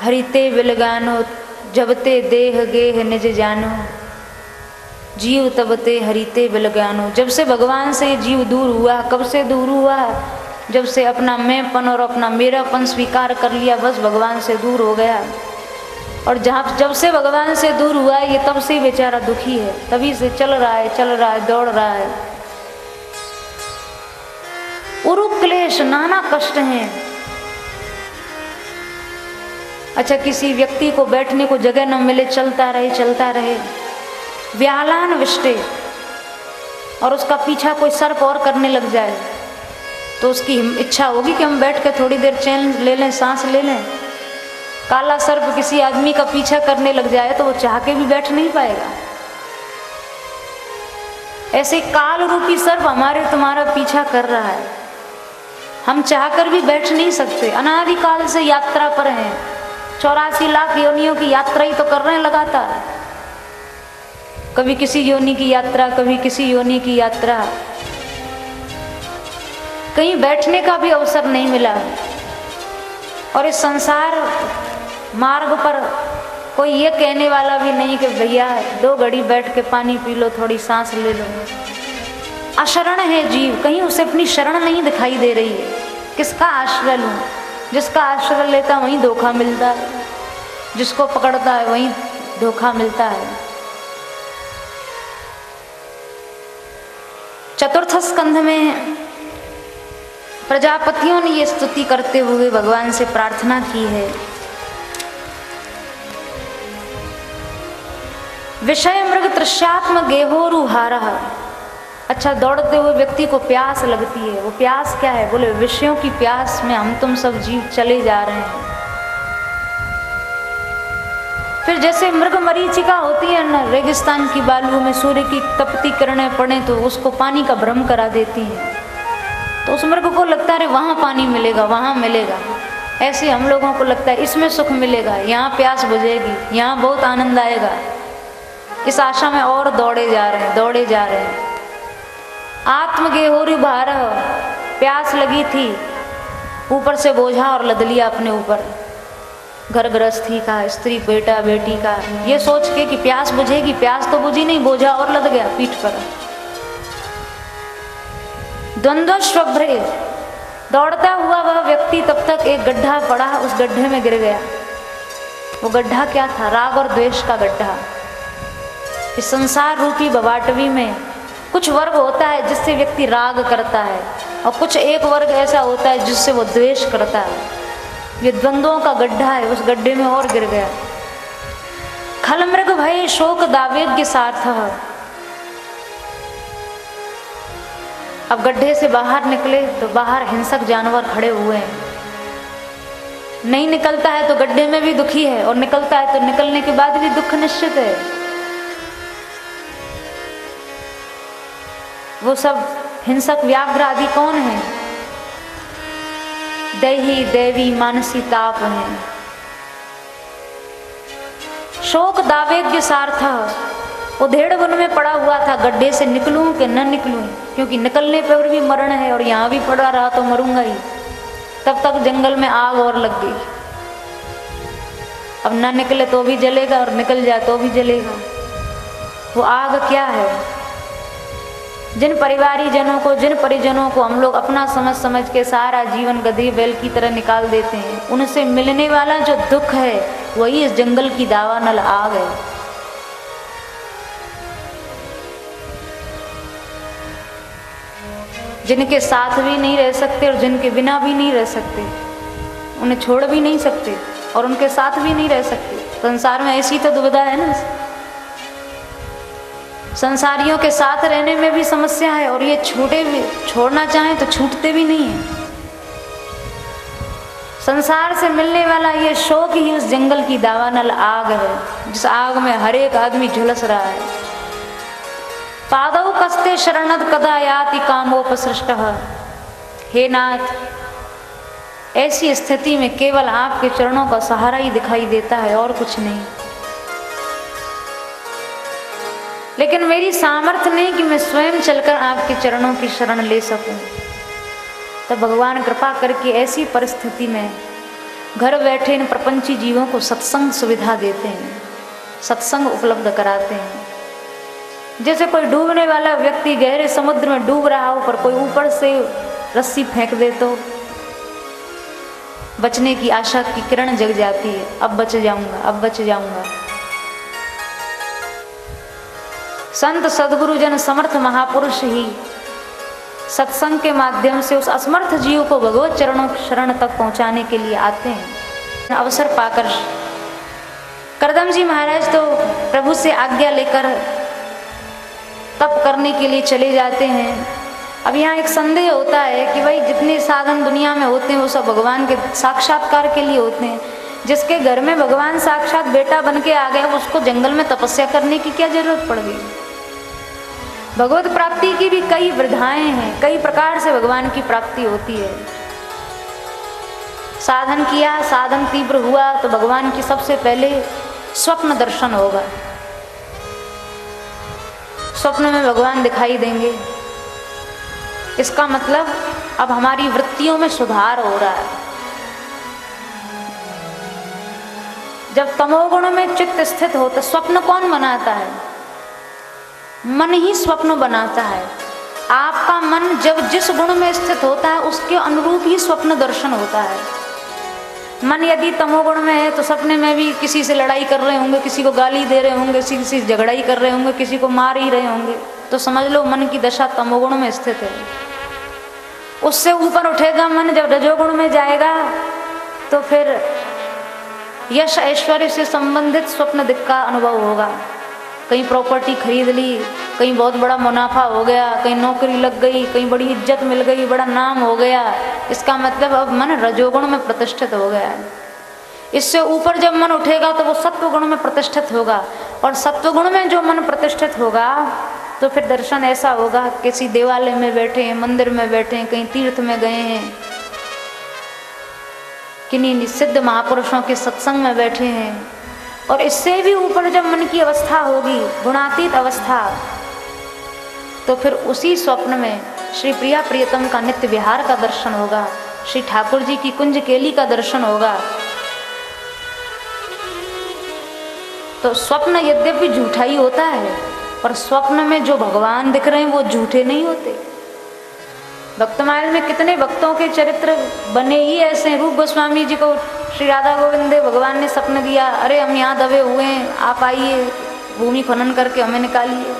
हरिते विलगानो, जबते देह गेह निज जानो, जीव तबते हरिते विलगानो। जब से भगवान से जीव दूर हुआ, कब से दूर हुआ? जब से अपना मैंपन और अपना मेरापन स्वीकार कर लिया, बस भगवान से दूर हो गया। और जब से भगवान से दूर हुआ ये तब से बेचारा दुखी है, तभी से चल रहा है, दौड़ रहा है। उरुक्लेश, नाना कष्ट हैं। अच्छा, किसी व्यक्ति को बैठने को जगह न मिले, चलता रहे। व्यालान विष्टे, और उसका पीछा कोई सर्प और करने लग जाए तो उसकी इच्छा होगी कि हम बैठ के थोड़ी देर चैन ले लें, सांस ले लें। काला सर्प किसी आदमी का पीछा करने लग जाए तो वो चाह के भी बैठ नहीं पाएगा। ऐसे काल रूपी सर्प हमारे तुम्हारा पीछा कर रहा है, हम चाहकर भी बैठ नहीं सकते। अनादिकाल से यात्रा पर हैं, 84 लाख योनियों की यात्रा ही तो कर रहे हैं लगातार। कभी किसी योनि की यात्रा, कभी किसी योनि की यात्रा, कहीं बैठने का भी अवसर नहीं मिला। और इस संसार मार्ग पर कोई ये कहने वाला भी नहीं कि भैया 2 घड़ी बैठ के पानी पी लो, थोड़ी सांस ले लो। अशरण है जीव, कहीं उसे अपनी शरण नहीं दिखाई दे रही है। किसका आश्रय लूं? जिसका आश्रय लेता वहीं धोखा मिलता है, जिसको पकड़ता है वहीं धोखा मिलता है। चतुर्थ स्कंध में प्रजापतियों ने ये स्तुति करते हुए भगवान से प्रार्थना की है। विषय मृग तृष्यात्म गेहोरुहारः। अच्छा, दौड़ते हुए व्यक्ति को प्यास लगती है। वो प्यास क्या है? बोले विषयों की प्यास में हम तुम सब जीव चले जा रहे हैं। फिर जैसे मृग मरीचिका होती है ना, रेगिस्तान की बालू में सूर्य की तपती किरणें पड़े तो उसको पानी का भ्रम करा देती हैं, तो उस मृग को लगता है वहाँ पानी मिलेगा, वहाँ मिलेगा। ऐसे हम लोगों को लगता है इसमें सुख मिलेगा, यहाँ प्यास बुझेगी, यहाँ बहुत आनंद आएगा। इस आशा में और दौड़े जा रहे हैं। आत्मगेहोरु भारः, प्यास लगी थी, ऊपर से बोझा और लद लिया अपने ऊपर, घर गृहस्थी का, स्त्री बेटा बेटी का, ये सोच के कि प्यास बुझेगी। प्यास तो बुझी नहीं, बोझा और लद गया पीठ पर। द्वंद्वश्वभ्रे, दौड़ता हुआ वह व्यक्ति तब तक एक गड्ढा पड़ा, उस गड्ढे में गिर गया। वो गड्ढा क्या था? राग और द्वेष का गड्ढा। इस संसार रूपी बवाटवी में कुछ वर्ग होता है जिससे व्यक्ति राग करता है, और कुछ एक वर्ग ऐसा होता है जिससे वो द्वेष करता है। ये द्वंद्वों का गड्ढा है, उस गड्ढे में और गिर गया। खलमृग भय शोक दावेग्य सार्थः। अब गड्ढे से बाहर निकले तो बाहर हिंसक जानवर खड़े हुए हैं। नहीं निकलता है तो गड्ढे में भी दुखी है, और निकलता है तो निकलने के बाद भी दुख निश्चित है। वो सब हिंसक व्याघ्र आदि कौन है? दैही दैवी मानसी ताप है। शोक दावेग्य सार्थः, वो धेड़ वन में पड़ा हुआ था, गड्ढे से निकलूं कि न निकलूं, क्योंकि निकलने पर भी मरण है और यहाँ भी पड़ा रहा तो मरूंगा ही। तब तक जंगल में आग और लग गई। अब न निकले तो भी जलेगा और निकल जाए तो भी जलेगा। वो आग क्या है? जिन परिवारीजनों को, जिन परिजनों को हम लोग अपना समझ के सारा जीवन गधे बैल की तरह निकाल देते हैं, उनसे मिलने वाला जो दुख है वही इस जंगल की दावानल आग है। जिनके साथ भी नहीं रह सकते और जिनके बिना भी नहीं रह सकते, उन्हें छोड़ भी नहीं सकते और उनके साथ भी नहीं रह सकते। संसार में ऐसी तो दुविधा है ना, संसारियों के साथ रहने में भी समस्या है और ये छोड़ना चाहें तो छूटते भी नहीं है। संसार से मिलने वाला ये शोक ही उस जंगल की दावानल आग है, जिस आग में हर एक आदमी झुलस रहा है। पादौ कस्ते शरणद कदा याति कामोपसृष्टः। हे नाथ, ऐसी स्थिति में केवल आपके चरणों का सहारा ही दिखाई देता है और कुछ नहीं। लेकिन मेरी सामर्थ्य नहीं कि मैं स्वयं चलकर आपके चरणों की शरण ले सकूं। तो भगवान कृपा करके ऐसी परिस्थिति में घर बैठे इन प्रपंची जीवों को सत्संग सुविधा देते हैं, सत्संग उपलब्ध कराते हैं। जैसे कोई डूबने वाला व्यक्ति गहरे समुद्र में डूब रहा हो, पर कोई ऊपर से रस्सी फेंक दे तो बचने की आशा की किरण जग जाती है, अब बच जाऊंगा, अब बच जाऊंगा। संत सद्गुरुजन समर्थ महापुरुष ही सत्संग के माध्यम से उस असमर्थ जीव को भगवत चरणों शरण तक पहुंचाने के लिए आते हैं। अवसर पाकर करदम जी महाराज तो प्रभु से आज्ञा लेकर तप करने के लिए चले जाते हैं। अब यहाँ एक संदेह होता है कि भाई जितने साधन दुनिया में होते हैं वो सब भगवान के साक्षात्कार के लिए होते हैं। जिसके घर में भगवान साक्षात बेटा बन के आ गया, उसको जंगल में तपस्या करने की क्या जरूरत पड़ गई। भगवत प्राप्ति की भी कई विधाएं हैं, कई प्रकार से भगवान की प्राप्ति होती है। साधन किया, साधन तीव्र हुआ तो भगवान की सबसे पहले स्वप्न दर्शन होगा। स्वप्न में भगवान दिखाई देंगे। इसका मतलब अब हमारी वृत्तियों में सुधार हो रहा है। जब तमोगुण में चित्त स्थित होता, स्वप्न कौन बनाता है? मन ही स्वप्न बनाता है। आपका मन जब जिस गुण में स्थित होता है उसके अनुरूप ही स्वप्न दर्शन होता है। मन यदि तमोगुण में है तो सपने में भी किसी से लड़ाई कर रहे होंगे, किसी को गाली दे रहे होंगे, किसी से झगड़ा ही कर रहे होंगे, किसी को मार ही रहे होंगे, तो समझ लो मन की दशा तमोगुण में स्थित है। उससे ऊपर उठेगा मन, जब रजोगुण में जाएगा तो फिर यश ऐश्वर्य से संबंधित स्वप्न दिक् का अनुभव होगा। कहीं प्रॉपर्टी खरीद ली, कहीं बहुत बड़ा मुनाफा हो गया, कहीं नौकरी लग गई, कहीं बड़ी इज्जत मिल गई, बड़ा नाम हो गया। इसका मतलब अब मन रजोगुण में प्रतिष्ठित हो गया है। इससे ऊपर जब मन उठेगा तो वो सत्वगुण में प्रतिष्ठित होगा, और सत्वगुण में जो मन प्रतिष्ठित होगा तो फिर दर्शन ऐसा होगा, किसी देवालय में बैठे हैं, मंदिर में बैठे हैं, कहीं तीर्थ में गए हैं, किन्हीं सिद्ध महापुरुषों के सत्संग में बैठे हैं। और इससे भी ऊपर जब मन की अवस्था होगी, गुणातीत अवस्था, तो फिर उसी स्वप्न में श्री प्रिया प्रियतम का नित्य विहार का दर्शन होगा, श्री ठाकुर जी की कुंज केली का दर्शन होगा। तो स्वप्न यद्यपि झूठा ही होता है, पर स्वप्न में जो भगवान दिख रहे हैं वो झूठे नहीं होते। भक्तमाल में कितने भक्तों के चरित्र बने ही ऐसे हैं। रूप गोस्वामी जी को श्री राधा गोविंद भगवान ने सपन दिया, अरे हम यहाँ दबे हुए हैं, आप आइए, भूमि खनन करके हमें निकालिए।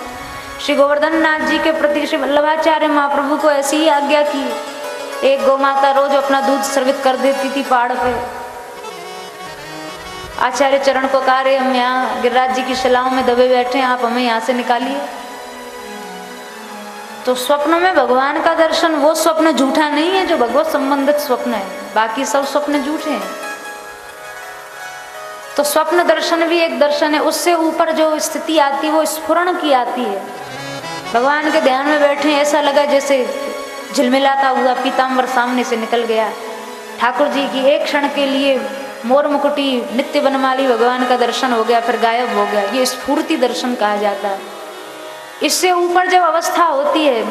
श्री गोवर्धन नाथ जी के प्रति श्री वल्लभाचार्य महाप्रभु को ऐसी ही आज्ञा की। एक गौ माता रोज अपना दूध सर्वित कर देती थी पहाड़ पे। आचार्य चरण को कहा, रे हम यहाँ गिरिराज जी की शिलाओं में दबे बैठे हैं, आप हमें यहाँ से निकालिए। तो स्वप्न में भगवान का दर्शन, वो स्वप्न झूठा नहीं है जो भगवत संबंधित स्वप्न है, बाकी सब स्वप्न झूठे हैं। तो स्वप्न दर्शन भी एक दर्शन है। उससे ऊपर जो स्थिति आती है वो स्फुरण की आती है। भगवान के ध्यान में बैठे, ऐसा लगा जैसे झिलमिलाता हुआ पीताम्बर सामने से निकल गया। ठाकुर जी की एक क्षण के लिए मोर मुकुटी नित्य बनमाली भगवान का दर्शन हो गया, फिर गायब हो गया। ये स्फूर्ति दर्शन कहा जाता है। इससे ऊपर जब अवस्था होती है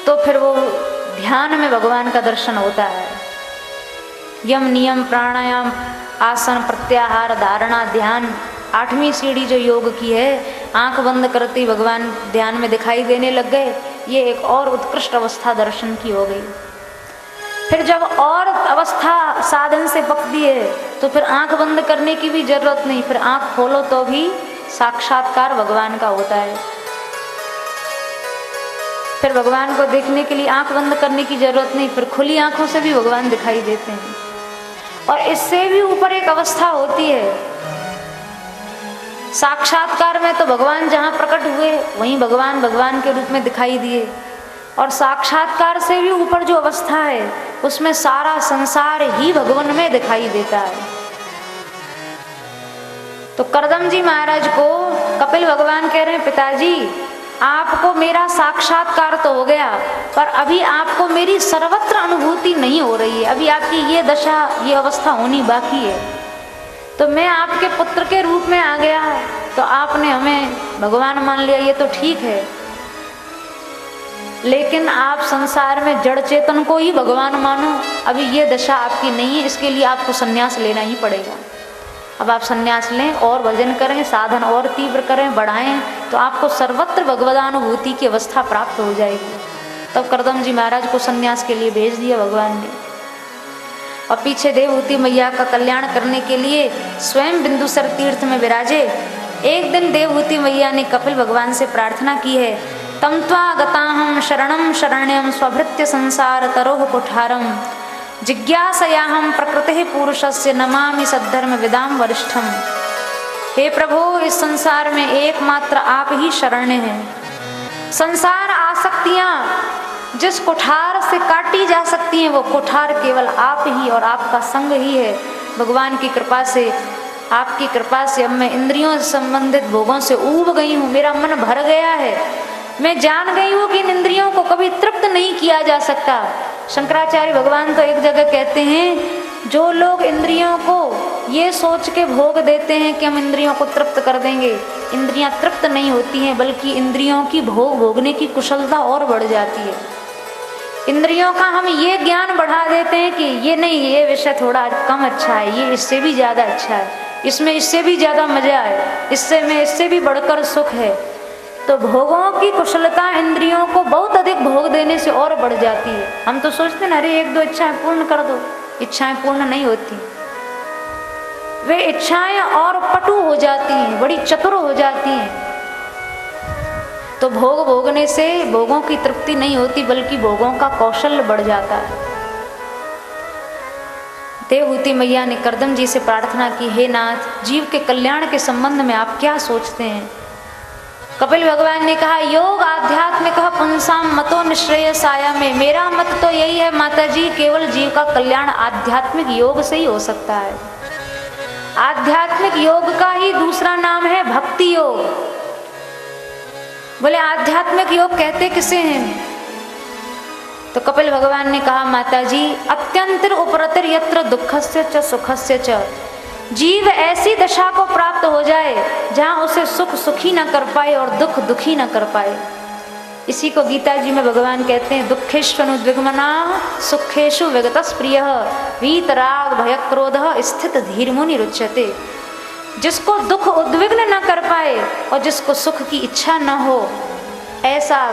तो फिर वो ध्यान में भगवान का दर्शन होता है। यम नियम प्राणायाम आसन प्रत्याहार धारणा ध्यान, 8वीं सीढ़ी जो योग की है, आंख बंद करते ही भगवान ध्यान में दिखाई देने लग गए। ये एक और उत्कृष्ट अवस्था दर्शन की हो गई। फिर जब और अवस्था साधन से पकती है तो फिर आंख बंद करने की भी जरूरत नहीं, फिर आंख खोलो तो भी साक्षात्कार भगवान का होता है। फिर भगवान को देखने के लिए आंख बंद करने की जरूरत नहीं, फिर खुली आंखों से भी भगवान दिखाई देते हैं। और इससे भी ऊपर एक अवस्था होती है साक्षात्कार में, तो भगवान जहाँ प्रकट हुए वहीं भगवान भगवान के रूप में दिखाई दिए। और साक्षात्कार से भी ऊपर जो अवस्था है उसमें सारा संसार ही भगवान में दिखाई देता है। तो करदम जी महाराज को कपिल भगवान कह रहे हैं, पिताजी आपको मेरा साक्षात्कार तो हो गया, पर अभी आपको मेरी सर्वत्र अनुभूति नहीं हो रही है, अभी आपकी ये दशा ये अवस्था होनी बाकी है। तो मैं आपके पुत्र के रूप में आ गया तो आपने हमें भगवान मान लिया, ये तो ठीक है, लेकिन आप संसार में जड़ चेतन को ही भगवान मानो, अभी ये दशा आपकी नहीं है, इसके लिए आपको संन्यास लेना ही पड़ेगा। अब आप संन्यास लें और भजन करें, साधन और तीव्र करें, बढ़ाएं, तो आपको सर्वत्र भगवदानुभूति की अवस्था प्राप्त हो जाएगी। तब करदम जी महाराज को संन्यास के लिए भेज दिया भगवान ने। और पीछे देवहूति मैया का कल्याण करने के लिए स्वयं बिंदुसर तीर्थ में विराजे। एक दिन देवहूति मैया ने कपिल भगवान से प्रार्थना की है, तम त्वा गताहं शरणं शरण्यं स्वभृत्य संसार तरोह कुठारम जिज्ञासयाहं प्रकृति पुरुषस्य नमामि सद्धर्म विदाम वरिष्ठम। हे प्रभु, इस संसार में एकमात्र आप ही शरण्य हैं। संसार आसक्तियां जिस कुठार से काटी जा सकती हैं वो कुठार केवल आप ही और आपका संग ही है। भगवान की कृपा से, आपकी कृपा से अब मैं इंद्रियों से संबंधित भोगों से ऊब गई हूँ, मेरा मन भर गया है। मैं जान गई हूँ कि इन इंद्रियों को कभी तृप्त नहीं किया जा सकता। शंकराचार्य भगवान तो एक जगह कहते हैं, जो लोग इंद्रियों को ये सोच के भोग देते हैं कि हम इंद्रियों को तृप्त कर देंगे, इंद्रियां तृप्त नहीं होती हैं, बल्कि इंद्रियों की भोगने की कुशलता और बढ़ जाती है। इंद्रियों का हम ये ज्ञान बढ़ा देते हैं कि ये नहीं, ये विषय थोड़ा कम अच्छा है, ये इससे भी ज़्यादा अच्छा है, इसमें इससे भी ज़्यादा मजा है, इससे में इससे भी बढ़कर सुख है। तो भोगों की कुशलता इंद्रियों को बहुत अधिक भोग देने से और बढ़ जाती है। हम तो सोचते हैं अरे एक दो इच्छाएं पूर्ण कर दो, इच्छाएं पूर्ण नहीं होती, वे इच्छाएं और पटु हो जाती हैं, बड़ी चतुर हो जाती हैं। तो भोग भोगने से भोगों की तृप्ति नहीं होती, बल्कि भोगों का कौशल बढ़ जाता है। देवहूति मैया ने करदम जी से प्रार्थना की, हे नाथ, जीव के कल्याण के संबंध में आप क्या सोचते हैं? कपिल भगवान ने कहा, योग आध्यात्मिक पुंसाम मतो निश्रेयसाया में, मेरा मत तो यही है माता जी, केवल जीव का कल्याण आध्यात्मिक योग से ही हो सकता है। आध्यात्मिक योग का ही दूसरा नाम है भक्ति योग। बोले आध्यात्मिक योग कहते किसे हैं? तो कपिल भगवान ने कहा, माता जी, अत्यंतर उपरतिर यत्र दुखस्य च सुखस्य च, जीव ऐसी दशा को प्राप्त हो जाए जहां उसे सुख सुखी न कर पाए और दुख दुखी न कर पाए। इसी को गीता जी में भगवान कहते हैं, दुखेष्वनुद्विग्मना सुखेषु विगतस् प्रियः वीतराग भय क्रोध स्थित धीर मुनि रुच्यते। जिसको दुख उद्विग्न न कर पाए और जिसको सुख की इच्छा न हो, ऐसा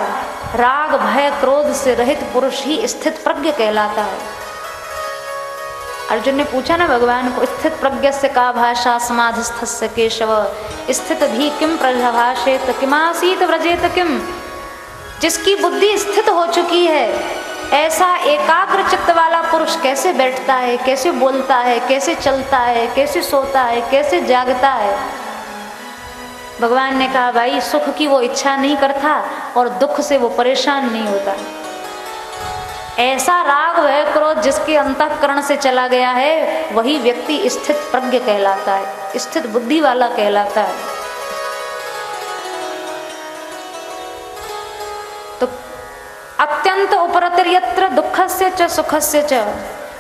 राग भय क्रोध से रहित पुरुष ही स्थित प्रज्ञ कहलाता है। अर्जुन ने पूछा ना भगवान को, स्थित प्रज्ञस्य का भाषा समाधिस्थस्य केशव, स्थित धी किम प्रभाषेत किमासीत व्रजेत किम। जिसकी बुद्धि स्थित हो चुकी है, ऐसा एकाग्र चित्त वाला पुरुष कैसे बैठता है, कैसे बोलता है, कैसे चलता है, कैसे सोता है, कैसे जागता है? भगवान ने कहा, भाई, सुख की वो इच्छा नहीं करता और दुख से वो परेशान नहीं होता। ऐसा राग भय क्रोध जिसके अंतःकरण से चला गया है, वही व्यक्ति स्थित प्रज्ञ कहलाता है, स्थित बुद्धि वाला कहलाता है। तो अत्यंत उपरतिर यत्र दुखस्य च सुखस्य च,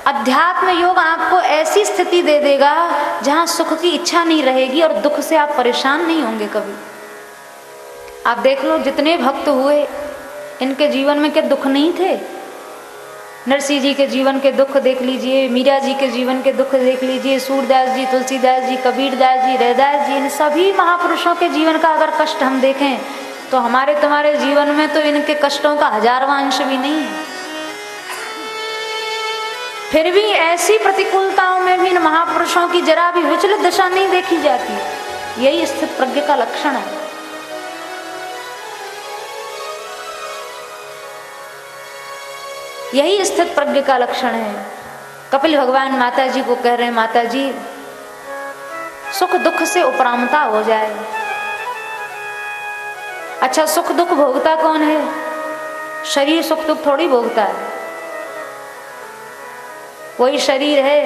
अध्यात्म योग आपको ऐसी स्थिति दे देगा जहां सुख की इच्छा नहीं रहेगी और दुख से आप परेशान नहीं होंगे कभी। आप देख लो, जितने भक्त हुए, इनके जीवन में क्या दुख नहीं थे? नरसिंह जी के जीवन के दुख देख लीजिए, मीरा जी के जीवन के दुख देख लीजिए, सूरदास जी, तुलसीदास जी, कबीरदास जी, रैदास जी, इन सभी महापुरुषों के जीवन का अगर कष्ट हम देखें तो हमारे तुम्हारे जीवन में तो इनके कष्टों का 1000वां अंश भी नहीं है। फिर भी ऐसी प्रतिकूलताओं में भी इन महापुरुषों की जरा भी विचलित दशा नहीं देखी जाती। यही स्थित प्रज्ञ का लक्षण है। यही स्थित प्रज्ञ का लक्षण है। कपिल भगवान माता जी को कह रहे हैं, माता जी सुख दुख से उपरामता हो जाए। अच्छा, सुख दुख भोगता कौन है? शरीर सुख दुख थोड़ी भोगता है। वही शरीर है,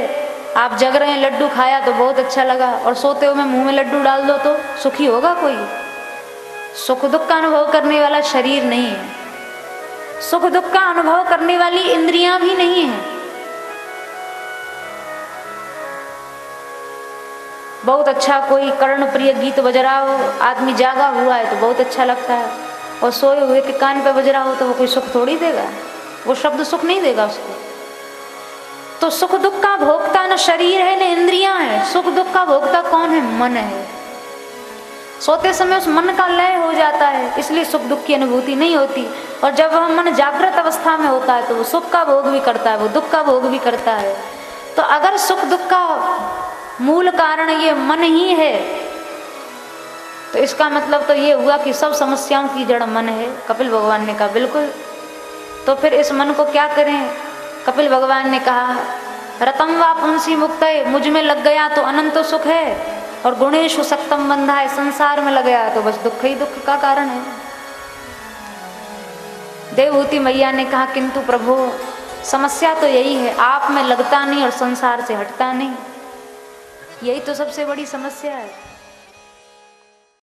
आप जग रहे हैं, लड्डू खाया तो बहुत अच्छा लगा, और सोते हुए मुंह में लड्डू डाल दो तो सुखी होगा कोई? सुख दुख का अनुभव करने वाला शरीर नहीं है, सुख दुख का अनुभव करने वाली इंद्रियां भी नहीं है। बहुत अच्छा कोई कर्ण प्रिय गीत बज रहा हो, आदमी जागा हुआ है तो बहुत अच्छा लगता है, और सोए हुए के कान पे बज रहा हो तो वो कोई सुख थोड़ी देगा, वो शब्द सुख नहीं देगा उसको। तो सुख दुख का भोक्ता न शरीर है न इंद्रियां है, सुख दुख का भोक्ता कौन है? मन है। सोते समय उस मन का लय हो जाता है, इसलिए सुख दुख की अनुभूति नहीं होती। और जब वह मन जागृत अवस्था में होता है तो वो सुख का भोग भी करता है, वो दुख का भोग भी करता है। तो अगर सुख दुख का मूल कारण ये मन ही है तो इसका मतलब तो ये हुआ कि सब समस्याओं की जड़ मन है। कपिल भगवान ने कहा बिल्कुल। तो फिर इस मन को क्या करें? कपिल भगवान ने कहा, रतम वा पुंसी मुक्त, मुझ में लग गया तो अनंत सुख है, और गुणेशु सक्तम बंधा है, संसार में लग गया तो बस दुख ही दुख का कारण है। देवहूति मैया ने कहा, किंतु प्रभु समस्या तो यही है, आप में लगता नहीं और संसार से हटता नहीं, यही तो सबसे बड़ी समस्या है।